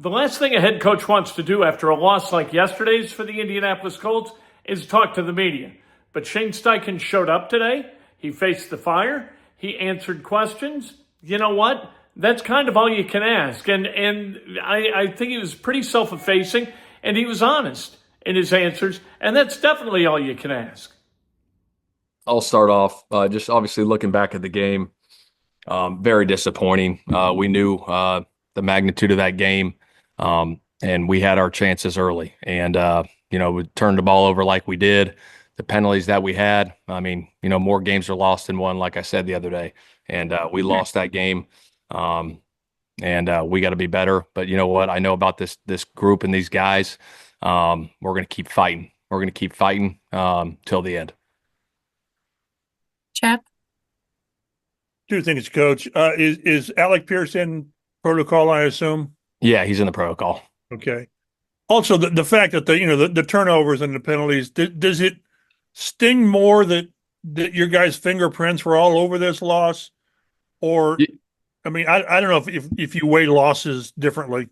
The last thing a head coach wants to do after a loss like yesterday's for the Indianapolis Colts is talk to the media. But Shane Steichen showed up today. He faced the fire. He answered questions. You know what? That's kind of all you can ask. And I think he was pretty self-effacing, and he was honest in his answers. And that's definitely all you can ask. I'll start off just obviously looking back at the game. Very disappointing. We knew the magnitude of that game, and we had our chances early. And, we turned the ball over like we did. The penalties that we had, I mean, more games are lost than won, like I said the other day. And we lost that game, and we got to be better. But you know what? I know about this group and these guys. We're going to keep fighting. We're going to keep fighting till the end. Chap? Two things, Coach. Is Alec Pierce in protocol, I assume? Yeah, he's in the protocol. Okay. Also, the fact that the turnovers and the penalties, does it sting more that your guys' fingerprints were all over this loss? Or, I mean, I don't know if you weigh losses differently.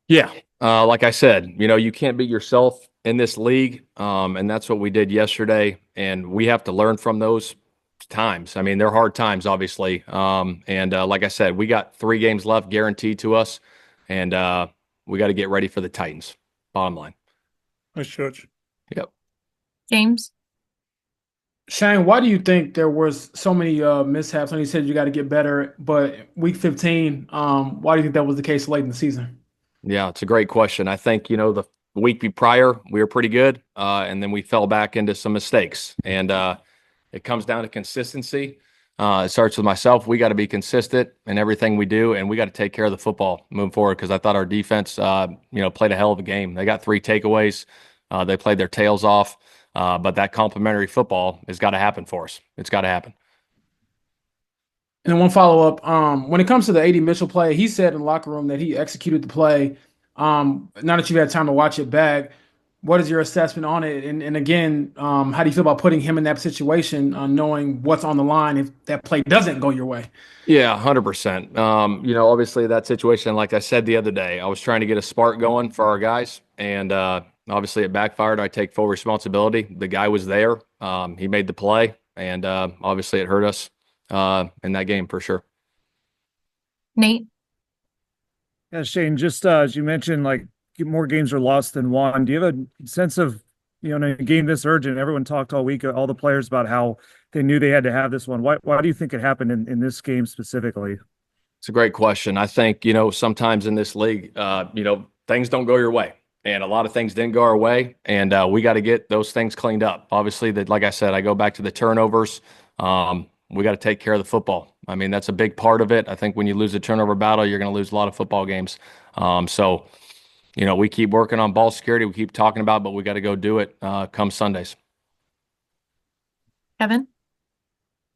Yeah. Like I said, you can't be yourself in this league, and that's what we did yesterday, and we have to learn from those times. I mean, they're hard times, obviously. And like I said, we got 3 games left guaranteed to us, and we got to get ready for the Titans. Bottom line. Nice, Coach. Yep. James? Shane, why do you think there was so many mishaps? And you said you got to get better, but week 15, why do you think that was the case late in the season? Yeah, it's a great question. I think, the week prior, we were pretty good, and then we fell back into some mistakes. And it comes down to consistency. It starts with myself. We got to be consistent in everything we do, and we got to take care of the football moving forward, because I thought our defense, played a hell of a game. They got 3 takeaways. They played their tails off, but that complimentary football has got to happen for us. It's got to happen. And then one follow-up. When it comes to the A.D. Mitchell play, he said in the locker room that he executed the play. Now that you've had time to watch it back, what is your assessment on it? And again, how do you feel about putting him in that situation, knowing what's on the line if that play doesn't go your way? Yeah, 100%. Obviously that situation, like I said the other day, I was trying to get a spark going for our guys, and obviously it backfired. I take full responsibility. The guy was there. He made the play, and obviously it hurt us in that game for sure. Nate? Yeah, Shane, just as you mentioned, like, more games are lost than won. Do you have a sense of, in a game this urgent, everyone talked all week, all the players, about how they knew they had to have this one. Why do you think it happened in this game specifically? It's a great question. I think, sometimes in this league, things don't go your way, and a lot of things didn't go our way, and we got to get those things cleaned up. Obviously, like I said, I go back to the turnovers. We got to take care of the football. I mean, that's a big part of it. I think when you lose a turnover battle, you're going to lose a lot of football games. So we keep working on ball security. We keep talking about it, but we got to go do it come Sundays. Kevin?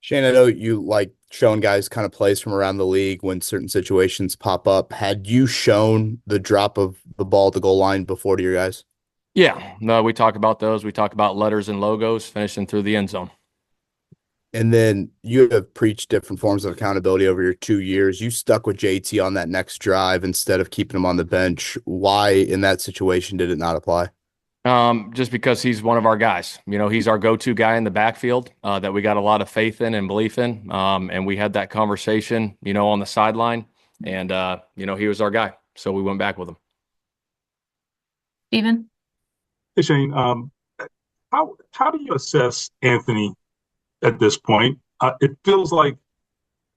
Shane, I know you like showing guys kind of plays from around the league when certain situations pop up. Had you shown the drop of the ball at the goal line before to your guys? Yeah, no, we talk about those. We talk about letters and logos finishing through the end zone. And then you have preached different forms of accountability over your 2 years. You stuck with JT on that next drive instead of keeping him on the bench. Why, in that situation, did it not apply? Just because he's one of our guys. He's our go-to guy in the backfield that we got a lot of faith in and belief in. And we had that conversation, on the sideline. And, he was our guy. So we went back with him. Steven? Hey, Shane. How do you assess Anthony at this point? It feels like,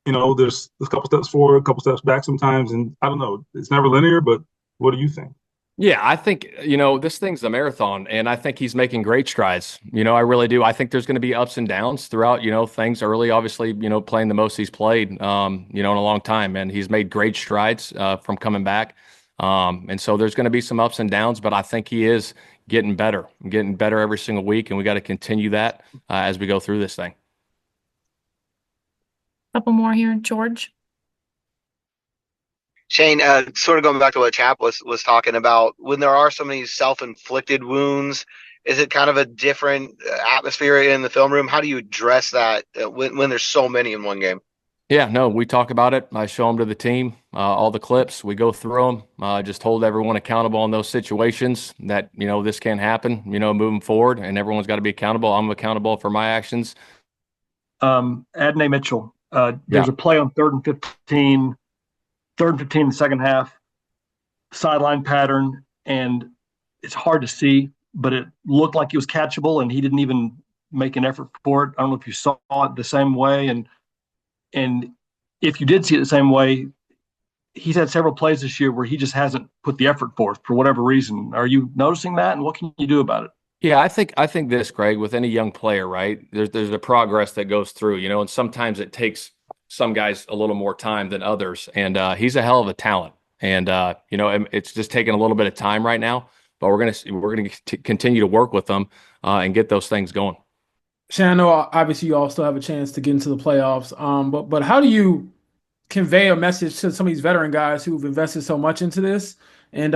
there's a couple steps forward, a couple steps back sometimes. And I don't know, it's never linear, but what do you think? Yeah, I think, this thing's a marathon, and I think he's making great strides. I really do. I think there's going to be ups and downs throughout, things early, obviously, playing the most he's played, in a long time. And he's made great strides from coming back. And so there's going to be some ups and downs, but I think he is getting better every single week. And we got to continue that as we go through this thing. Couple more here. George? Shane, sort of going back to what Chap was talking about, when there are so many self-inflicted wounds, is it kind of a different atmosphere in the film room? How do you address that when there's so many in one game? Yeah, no, we talk about it. I show them to the team, all the clips. We go through them, just hold everyone accountable in those situations that, this can't happen, moving forward, and everyone's got to be accountable. I'm accountable for my actions. Adney Mitchell, there's Yeah. a play on 3rd and 15 in the second half, sideline pattern, and it's hard to see, but it looked like he was catchable, and he didn't even make an effort for it. I don't know if you saw it the same way, and if you did see it the same way, he's had several plays this year where he just hasn't put the effort forth for whatever reason. Are you noticing that, and what can you do about it? Yeah, I think this, Greg, with any young player, right? There's a progress that goes through, and sometimes it takes some guys a little more time than others, and he's a hell of a talent, and it's just taking a little bit of time right now, but we're gonna continue to work with them and get those things going. Shane, I know obviously you all still have a chance to get into the playoffs, but how do you convey a message to some of these veteran guys who've invested so much into this? And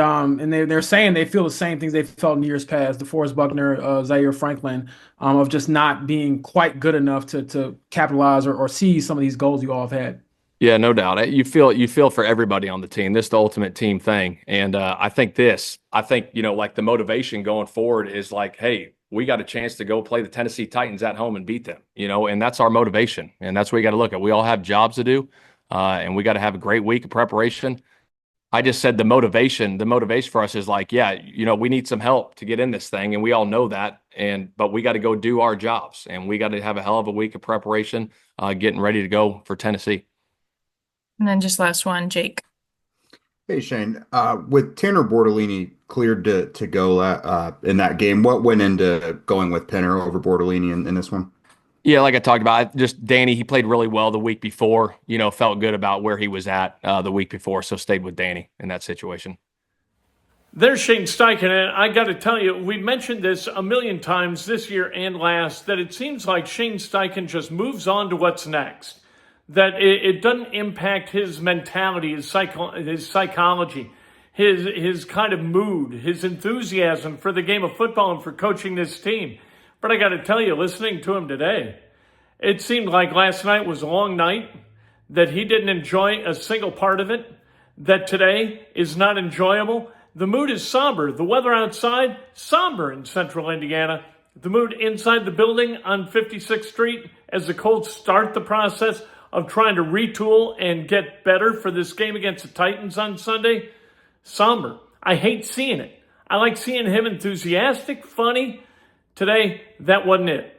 they're saying they feel the same things they felt in years past, DeForest Buckner, Zaire Franklin, of just not being quite good enough to capitalize or seize some of these goals you all have had. Yeah, no doubt. You feel for everybody on the team. This is the ultimate team thing. And I think like the motivation going forward is like, hey, we got a chance to go play the Tennessee Titans at home and beat them, and that's our motivation. And that's what you got to look at. We all have jobs to do, and we got to have a great week of preparation. I just said the motivation for us is like, yeah, we need some help to get in this thing, and we all know that. But we got to go do our jobs, and we got to have a hell of a week of preparation, getting ready to go for Tennessee. And then just last one, Jake. Hey, Shane, with Tanner Bortolini cleared to go in that game, what went into going with Penner over Bortolini in this one? Yeah, like I talked about, just Danny, he played really well the week before, felt good about where he was at the week before, so stayed with Danny in that situation. There's Shane Steichen, and I got to tell you, we mentioned this a million times this year and last, that it seems like Shane Steichen just moves on to what's next. That it doesn't impact his mentality, his psychology, his kind of mood, his enthusiasm for the game of football and for coaching this team. But I got to tell you, listening to him today, it seemed like last night was a long night, that he didn't enjoy a single part of it, that today is not enjoyable. The mood is somber. The weather outside, somber in central Indiana. The mood inside the building on 56th Street as the Colts start the process of trying to retool and get better for this game against the Titans on Sunday, somber. I hate seeing it. I like seeing him enthusiastic, funny. Today, that wasn't it.